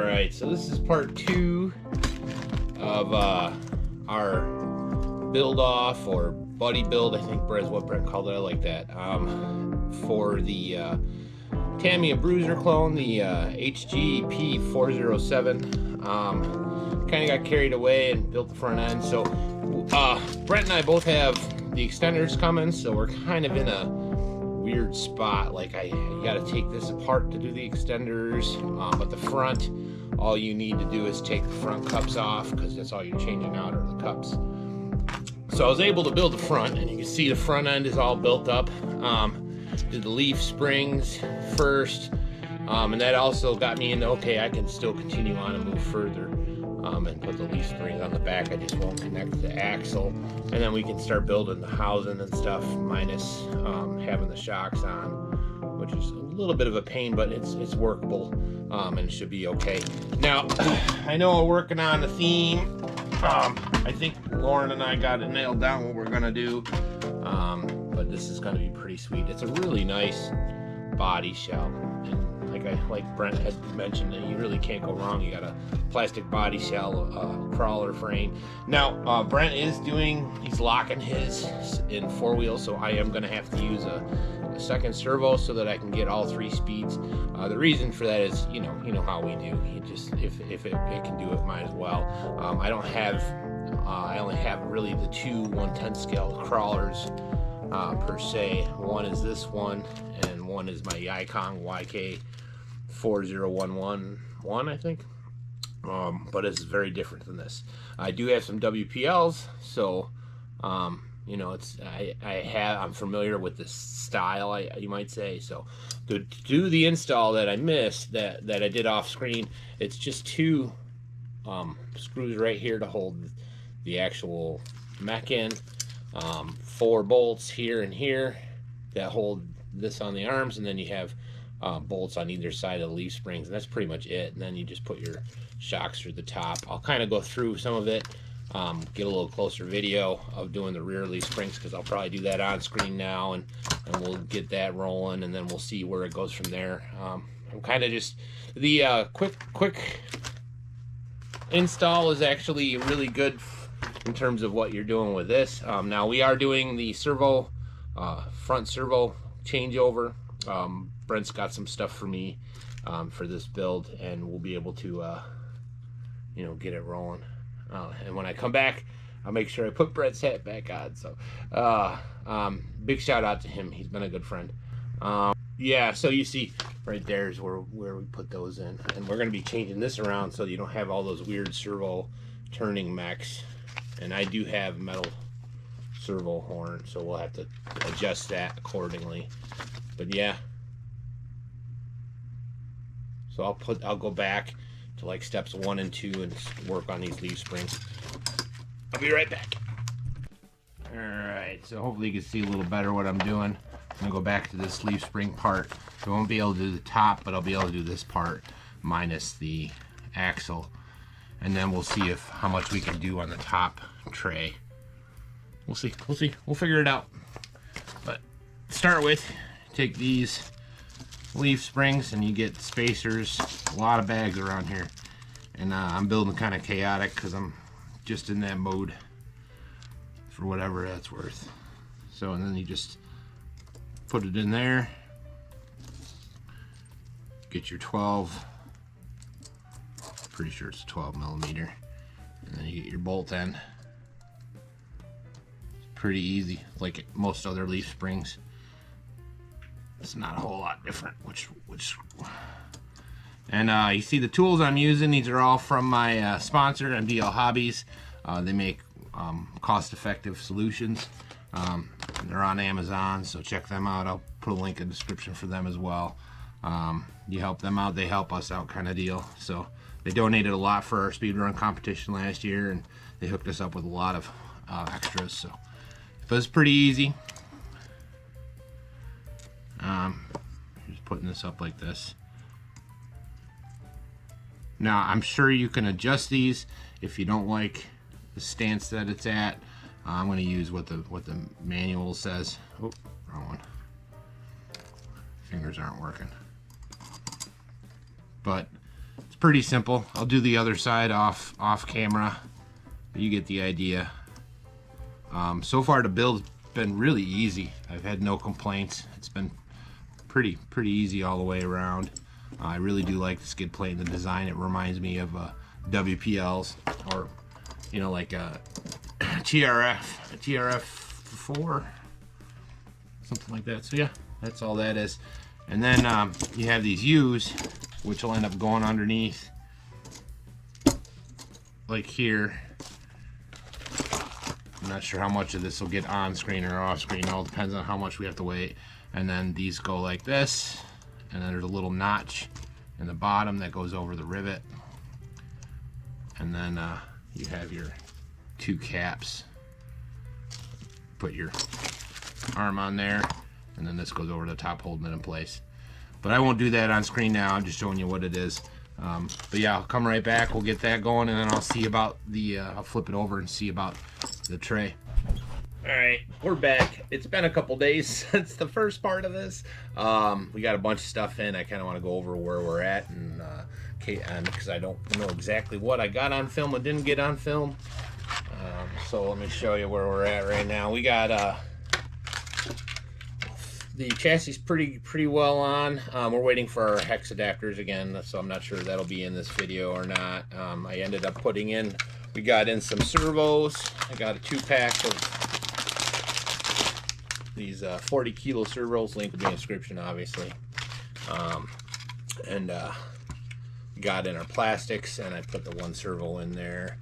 Alright, so this is part 2 of our build off, or buddy build, I think is what Brent called it. I like that. For the Tamiya Bruiser clone, the HG P407. Kind of got carried away and built the front end. So Brent and I both have the extenders coming, so we're kind of in a weird spot. Like you got to take this apart to do the extenders, but the front, all you need to do is take the front cups off, because that's all you're changing out are the cups. So I was able to build the front, and you can see the front end is all built up. Did the leaf springs first, and that also got me into, okay, I can still continue on and move further, and put the leaf springs on the back. I just won't connect the axle, and then we can start building the housing and stuff, minus having the shocks on, which is a little bit of a pain, but it's workable, and it should be okay. Now, I know we're working on the theme. I think Lauren and I got it nailed down what we're gonna do, but this is gonna be pretty sweet. It's a really nice body shell, and like Brent had mentioned, that you really can't go wrong. You got a plastic body shell, crawler frame. Now Brent is he's locking his in 4-wheel, so I am gonna have to use a second servo so that I can get all 3 speeds. The reason for that is, you know how we do. You just, if it can do it, might as well. I don't have, I only have really the 2 1/10 scale crawlers per se. One is this one, and one is my Yikong YK40111, I think. But it's very different than this. I do have some WPLs, so you know, I'm familiar with this style, you might say. So to do the install that I missed, that I did off screen, it's just 2 screws right here to hold the actual mech in, 4 bolts here and here that hold this on the arms, and then you have bolts on either side of the leaf springs, and that's pretty much it. And then you just put your shocks through the top. I'll kind of go through some of it, get a little closer video of doing the rear leaf springs, because I'll probably do that on screen now, and we'll get that rolling, and then we'll see where it goes from there. I'm kind of just, the quick install is actually really good in terms of what you're doing with this. Now we are doing the servo, front servo changeover. Brent's got some stuff for me for this build, and we'll be able to you know, get it rolling. And when I come back, I'll make sure I put Brent's hat back on. So big shout out to him. He's been a good friend. Yeah, so you see right there is where we put those in, and we're going to be changing this around so you don't have all those weird servo turning mechs. And I do have metal servo horn, so we'll have to adjust that accordingly. But yeah, so I'll go back to like steps 1 and 2 and work on these leaf springs. I'll be right back. Alright, so hopefully you can see a little better what I'm doing. I'm gonna go back to this leaf spring part. So I won't be able to do the top, but I'll be able to do this part minus the axle, and then we'll see how much we can do on the top tray. We'll see. We'll figure it out. But to start with, take these leaf springs, and you get spacers, a lot of bags around here, and I'm building kind of chaotic because I'm just in that mode for whatever that's worth. So, and then you just put it in there, get your 12, pretty sure it's 12mm, and then you get your bolt end. It's pretty easy, like most other leaf springs. It's not a whole lot different, and you see the tools I'm using. These are all from my sponsor, MDL Hobbies. They make cost-effective solutions. They're on Amazon, so check them out. I'll put a link in the description for them as well. You help them out, they help us out, kind of deal. So they donated a lot for our speedrun competition last year, and they hooked us up with a lot of extras. So, but it's pretty easy. Just putting this up like this. Now I'm sure you can adjust these if you don't like the stance that it's at. I'm going to use what the manual says. Oh, wrong one. Fingers aren't working. But it's pretty simple. I'll do the other side off camera. You get the idea. So far the build's been really easy. I've had no complaints. It's been pretty easy all the way around. I really do like the skid plate and the design. It reminds me of WPLs, or you know, like a TRF4, something like that. So yeah, that's all that is. And then you have these U's, which will end up going underneath, like here. I'm not sure how much of this will get on screen or off screen. It all depends on how much we have to wait. And then these go like this, and then there's a little notch in the bottom that goes over the rivet. And then you have your 2 caps. Put your arm on there, and then this goes over the top, holding it in place. But I won't do that on screen now. I'm just showing you what it is. But yeah, I'll come right back. We'll get that going, and then I'll see about the I'll flip it over and see about the tray. All right, we're back. It's been a couple days since the first part of this. We got a bunch of stuff in. I kind of want to go over where we're at, and because I don't know exactly what I got on film and didn't get on film. So let me show you where we're at right now. We got the chassis pretty well on. We're waiting for our hex adapters again, so I'm not sure that'll be in this video or not. I ended up putting in, we got in some servos. I got a 2-pack of these 40 kilo servos. Link will be in the description, obviously. Got in our plastics, and I put the 1 servo in there,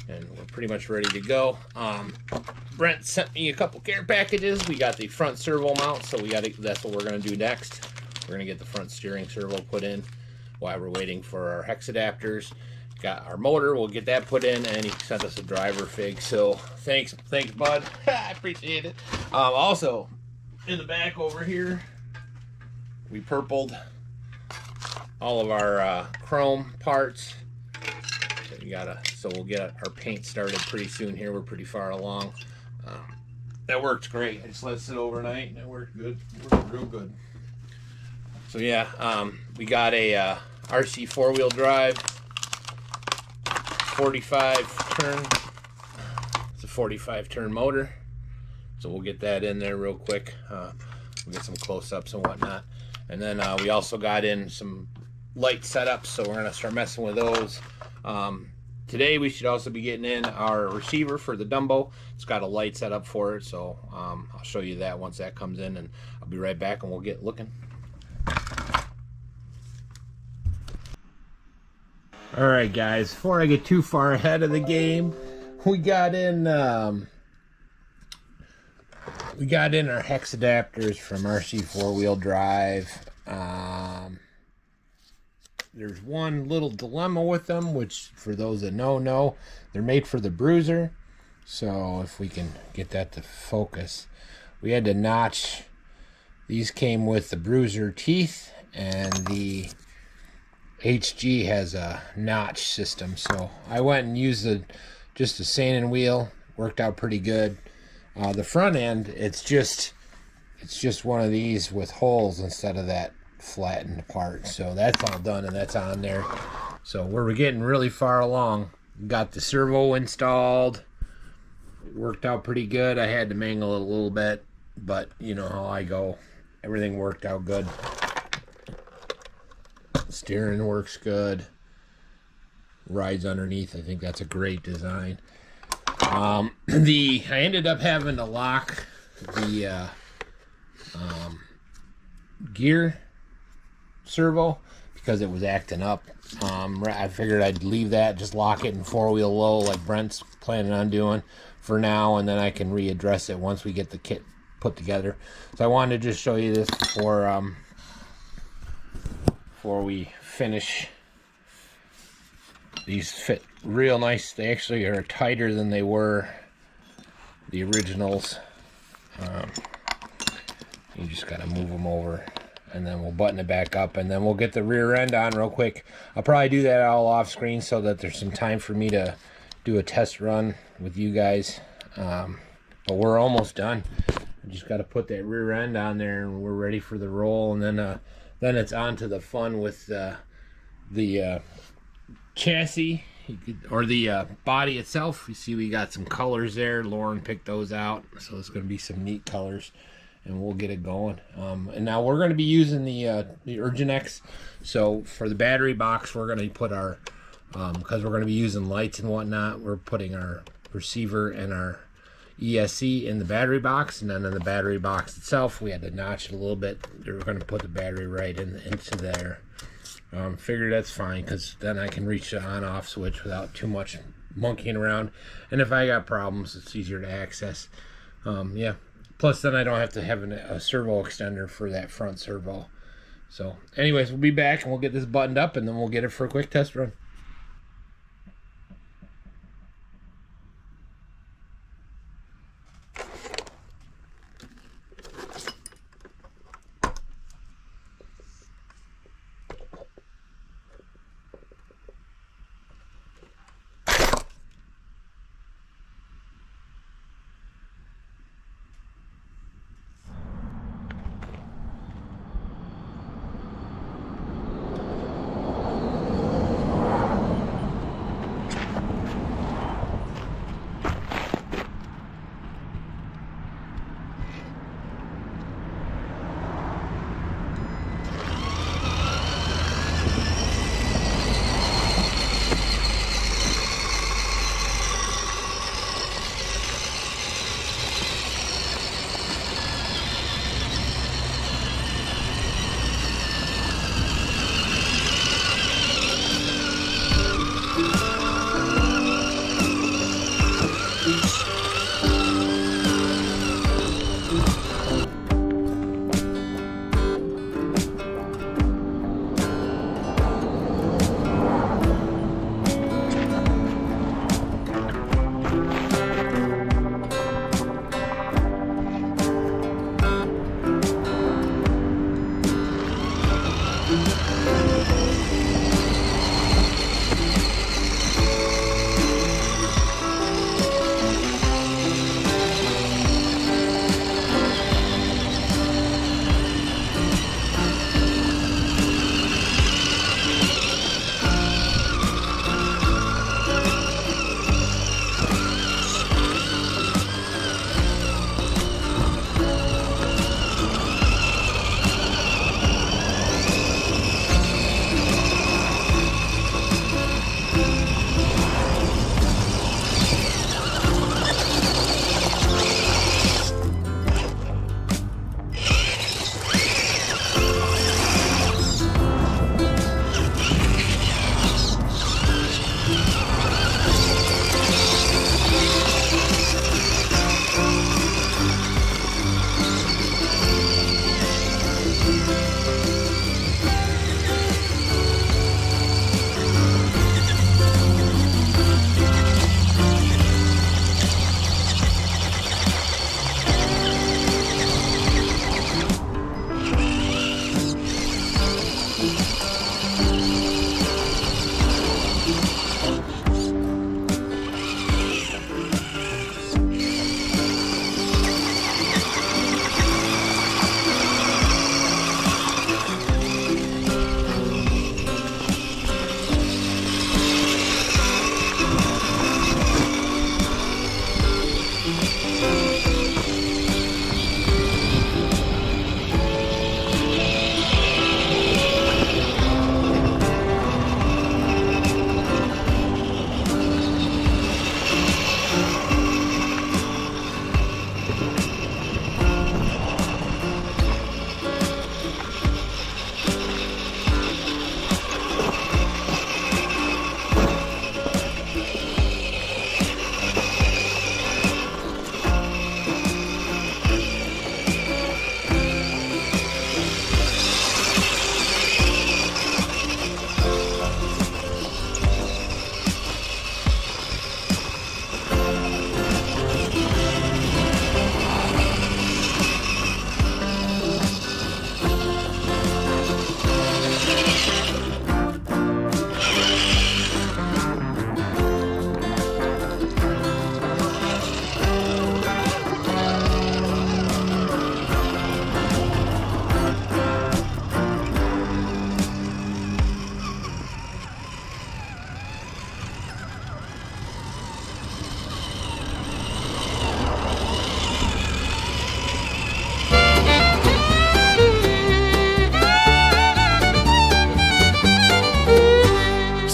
and we're pretty much ready to go. Brent sent me a couple care packages. We got the front servo mount, so that's what we're gonna do next. We're gonna get the front steering servo put in while we're waiting for our hex adapters. Got our motor, we'll get that put in, and he sent us a driver fig, so thanks bud. I appreciate it. Also, in the back over here, we purpled all of our chrome parts. So we'll get our paint started pretty soon here. We're pretty far along. That worked great. I just let it sit overnight, and it worked good. It worked real good. So yeah, we got a RC 4-wheel drive, 45 turn. It's a 45 turn motor. So we'll get that in there real quick. We'll get some close-ups and whatnot. And then we also got in some light setups, so we're gonna start messing with those. Today we should also be getting in our receiver for the Dumbo. It's got a light set up for it, so I'll show you that once that comes in, and I'll be right back and we'll get looking. Alright guys, before I get too far ahead of the game, we got in our hex adapters from RC 4-wheel drive. There's one little dilemma with them, which for those that know, they're made for the Bruiser. So if we can get that to focus, we had to notch. These came with the Bruiser teeth, and the HG has a notch system. So I went and used just a sanding wheel. Worked out pretty good. The front end, it's just one of these with holes instead of that flattened part. So that's all done, and that's on there. So we're getting really far along. Got the servo installed. It worked out pretty good. I had to mangle it a little bit, but you know how I go. Everything worked out good. Steering works good. Rides underneath. I think that's a great design. I ended up having to lock the gear servo because it was acting up. I figured I'd leave that, just lock it in 4-wheel low like Brent's planning on doing for now, and then I can readdress it once we get the kit put together. So I wanted to just show you this before we finish. These fit real nice. They actually are tighter than they were the originals. You just gotta move them over, and then we'll button it back up, and then we'll get the rear end on real quick. I'll probably do that all off screen so that there's some time for me to do a test run with you guys. But we're almost done. I just got to put that rear end on there, and we're ready for the roll. And then it's on to the fun with the chassis, or the body itself. You see we got some colors there. Lauren picked those out, so it's going to be some neat colors, and we'll get it going. And now we're going to be using the Urginex. So for the battery box, we're going to put our, because we're going to be using lights and whatnot, we're putting our receiver and our ESC in the battery box, and then in the battery box itself, we had to notch it a little bit. We're going to put the battery right into there. Figured that's fine, because then I can reach the on-off switch without too much monkeying around. And if I got problems, it's easier to access. Yeah. Plus, then I don't have to have a servo extender for that front servo. So, anyways, we'll be back, and we'll get this buttoned up, and then we'll get it for a quick test run.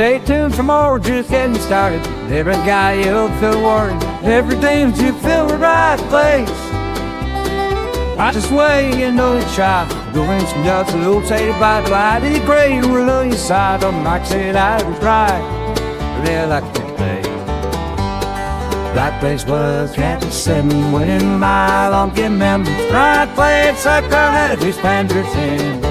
Stay tuned for more, just getting started. Every guy you'll feel worried, everything's you feel the right place. Right this way, you know you try. Going some nuts, a little taste by the light. It's great, we're on your side. Don't like say that was right. Really like to play. Right place was Canton 7, winning mile on Kim Members. Right place, sucker, had a 2 Spanders in.